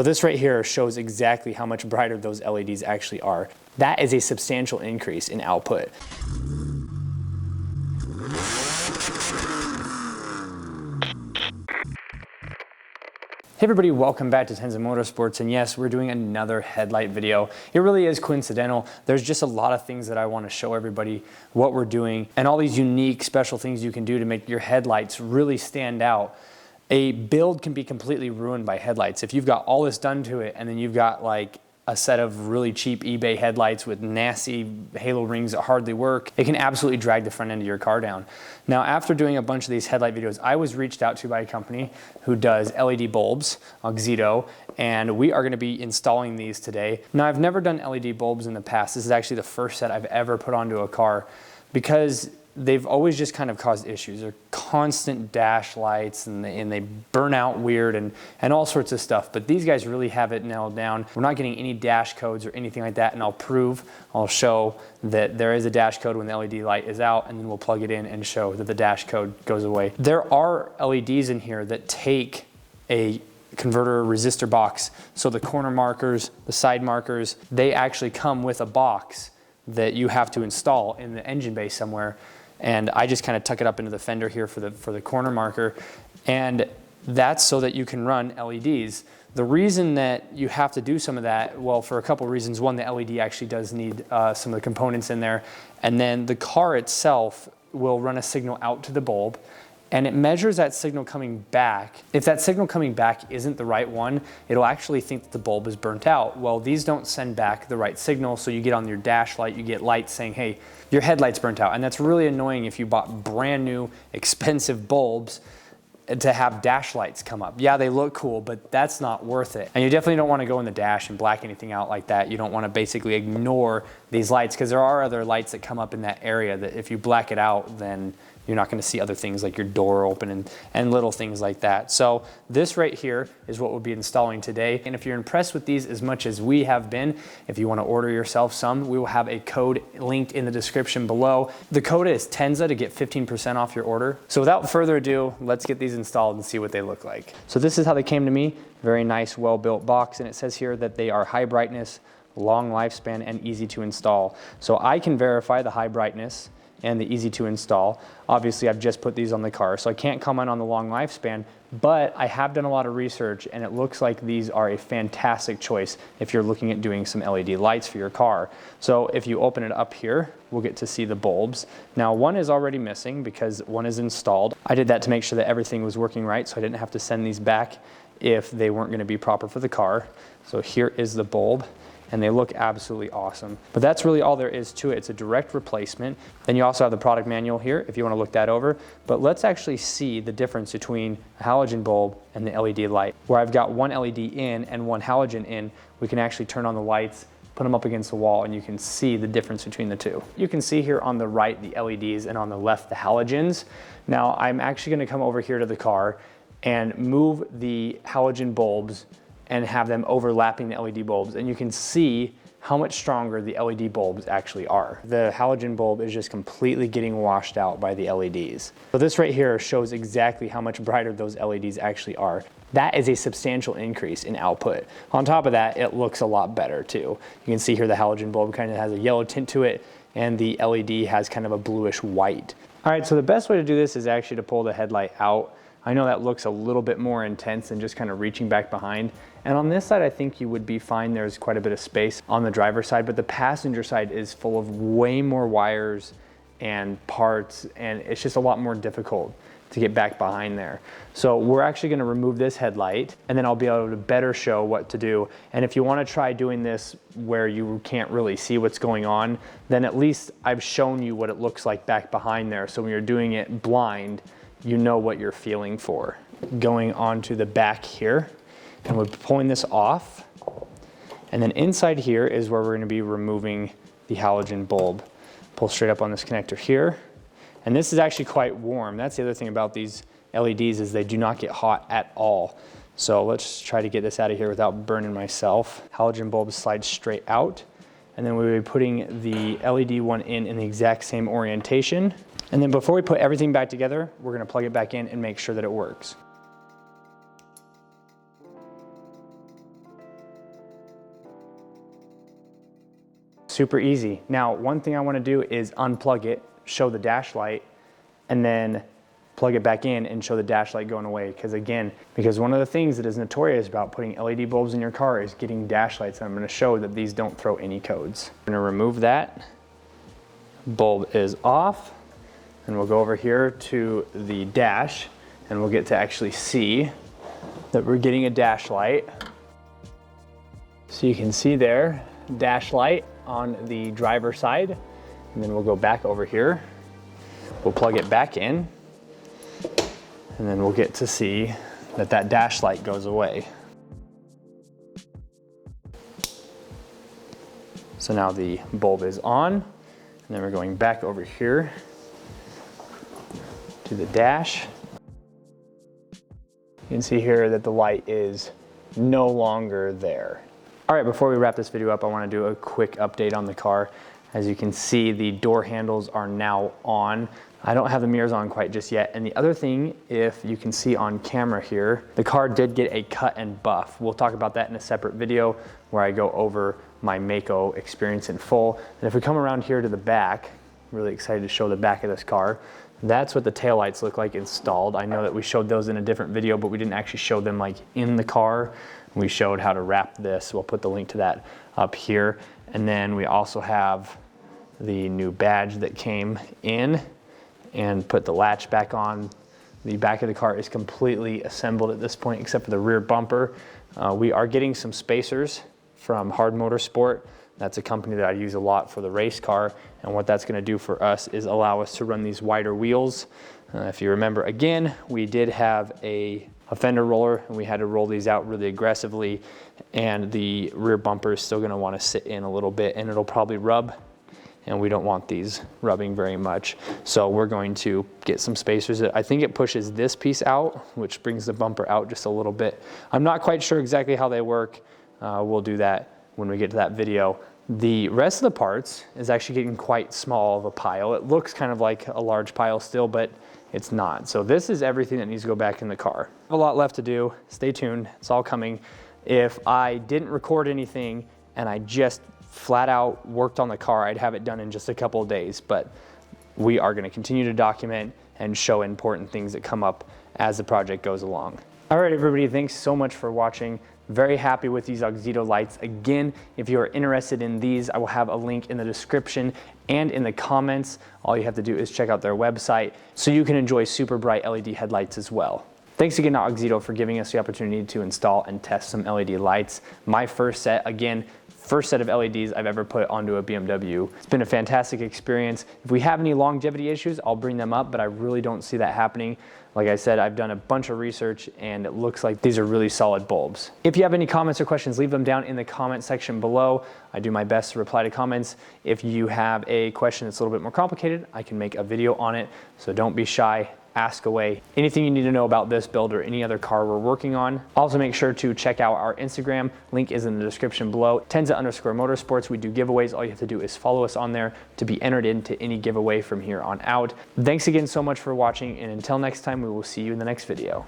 So this right here shows exactly how much brighter those LEDs actually are. That is a substantial increase in output. Hey everybody, welcome back to Tenza Motorsports, and yes, we're doing another headlight video. It really is coincidental. There's just a lot of things that I want to show everybody what we're doing and all these unique special things you can do to make your headlights really stand out. A build can be completely ruined by headlights. If you've got all this done to it and then you've got like a set of really cheap eBay headlights with nasty halo rings that hardly work, it can absolutely drag the front end of your car down. Now, after doing a bunch of these headlight videos, I was reached out to by a company who does LED bulbs, AUXITO, and we are going to be installing these today. Now, I've never done LED bulbs in the past. This is actually the first set I've ever put onto a car because they've always just kind of caused issues. They're constant dash lights and they burn out weird and all sorts of stuff. But these guys really have it nailed down. We're not getting any dash codes or anything like that, and I'll show that there is a dash code when the LED light is out, and then we'll plug it in and show that the dash code goes away. There are LEDs in here that take a converter resistor box. So the corner markers, the side markers, they actually come with a box that you have to install in the engine bay somewhere. And I just kind of tuck it up into the fender here for the corner marker. And that's so that you can run LEDs. The reason that you have to do some of that, well, for a couple of reasons. One, the LED actually does need some of the components in there. And then the car itself will run a signal out to the bulb, and it measures that signal coming back. If that signal coming back isn't the right one, it'll actually think that the bulb is burnt out. Well, these don't send back the right signal, so you get on your dash light, you get lights saying, hey, your headlight's burnt out. And that's really annoying if you bought brand new, expensive bulbs to have dash lights come up. Yeah, they look cool, but that's not worth it. And you definitely don't want to go in the dash and black anything out like that. You don't want to basically ignore these lights, because there are other lights that come up in that area that if you black it out, then you're not going to see other things like your door open and little things like that. So this right here is what we'll be installing today. And if you're impressed with these as much as we have been, if you want to order yourself some, we will have a code linked in the description below. The code is Tenza to get 15% off your order. So without further ado, let's get these installed and see what they look like. So this is how they came to me. Very nice, well-built box. And it says here that they are high brightness, long lifespan, and easy to install. So I can verify the high brightness and the easy to install. Obviously, I've just put these on the car, so I can't comment on the long lifespan, but I have done a lot of research, and it looks like these are a fantastic choice if you're looking at doing some LED lights for your car. So if you open it up here, we'll get to see the bulbs. Now, one is already missing because one is installed. I did that to make sure that everything was working right, so I didn't have to send these back if they weren't gonna be proper for the car. So here is the bulb, and they look absolutely awesome. But that's really all there is to it. It's a direct replacement. Then you also have the product manual here if you want to look that over. But let's actually see the difference between a halogen bulb and the LED light. Where I've got one LED in and one halogen in, we can actually turn on the lights, put them up against the wall, and you can see the difference between the two. You can see here on the right the LEDs and on the left the halogens. Now I'm actually going to come over here to the car and move the halogen bulbs and have them overlapping the LED bulbs, and you can see how much stronger the LED bulbs actually are. The halogen bulb is just completely getting washed out by the LEDs. So this right here shows exactly how much brighter those LEDs actually are. That is a substantial increase in output. On top of that, it looks a lot better too. You can see here the halogen bulb kind of has a yellow tint to it, and the LED has kind of a bluish white. All right, so the best way to do this is actually to pull the headlight out. I know that looks a little bit more intense than just kind of reaching back behind. And on this side, I think you would be fine. There's quite a bit of space on the driver's side, but the passenger side is full of way more wires and parts, and it's just a lot more difficult to get back behind there. So we're actually gonna remove this headlight, and then I'll be able to better show what to do. And if you wanna try doing this where you can't really see what's going on, then at least I've shown you what it looks like back behind there. So when you're doing it blind, you know what you're feeling for. Going on to the back here, and we're pulling this off. And then inside here is where we're gonna be removing the halogen bulb. Pull straight up on this connector here. And this is actually quite warm. That's the other thing about these LEDs is they do not get hot at all. So let's try to get this out of here without burning myself. Halogen bulb slides straight out. And then we'll be putting the LED one in the exact same orientation. And then before we put everything back together, we're gonna plug it back in and make sure that it works. Super easy. Now, one thing I want to do is unplug it, show the dash light, and then plug it back in and show the dash light going away. Because one of the things that is notorious about putting LED bulbs in your car is getting dash lights. And I'm going to show that these don't throw any codes. I'm going to remove that. Bulb is off. And we'll go over here to the dash and we'll get to actually see that we're getting a dash light. So you can see there, dash light on the driver's side. And then we'll go back over here. We'll plug it back in. And then we'll get to see that that dash light goes away. So now the bulb is on, and then we're going back over here to the dash. You can see here that the light is no longer there. All right, before we wrap this video up, I want to do a quick update on the car. As you can see, the door handles are now on. I don't have the mirrors on quite just yet. And the other thing, if you can see on camera here, the car did get a cut and buff. We'll talk about that in a separate video where I go over my Mako experience in full. And if we come around here to the back, really excited to show the back of this car. That's what the taillights look like installed. I know that we showed those in a different video, but we didn't actually show them like in the car. We showed how to wrap this. We'll put the link to that up here. And then we also have the new badge that came in and put the latch back on. The back of the car is completely assembled at this point except for the rear bumper. We are getting some spacers from Motorsports. That's a company that I use a lot for the race car, and what that's going to do for us is allow us to run these wider wheels. If you remember, again, we did have a fender roller and we had to roll these out really aggressively, and the rear bumper is still going to want to sit in a little bit and it'll probably rub, and we don't want these rubbing very much. So we're going to get some spacers. I think it pushes this piece out, which brings the bumper out just a little bit. I'm not quite sure exactly how they work. We'll do that when we get to that video. The rest of the parts is actually getting quite small of a pile. It looks kind of like a large pile still, but it's not. So this is everything that needs to go back in the car. I have a lot left to do. Stay tuned. It's all coming. If I didn't record anything and I just flat out worked on the car, I'd have it done in just a couple of days, but we are going to continue to document and show important things that come up as the project goes along. All right, everybody, thanks so much for watching. Very happy with these AUXITO lights. Again, if you are interested in these, I will have a link in the description and in the comments. All you have to do is check out their website so you can enjoy super bright LED headlights as well. Thanks again to AUXITO for giving us the opportunity to install and test some LED lights. My first set, again, first set of LEDs I've ever put onto a BMW. It's been a fantastic experience. If we have any longevity issues, I'll bring them up, but I really don't see that happening. Like I said, I've done a bunch of research and it looks like these are really solid bulbs. If you have any comments or questions, leave them down in the comment section below. I do my best to reply to comments. If you have a question that's a little bit more complicated, I can make a video on it, so don't be shy. Ask away. Anything you need to know about this build or any other car we're working on. Also make sure to check out our Instagram. Link is in the description below. Tenza_motorsports. We do giveaways. All you have to do is follow us on there to be entered into any giveaway from here on out. Thanks again so much for watching, and until next time, we will see you in the next video.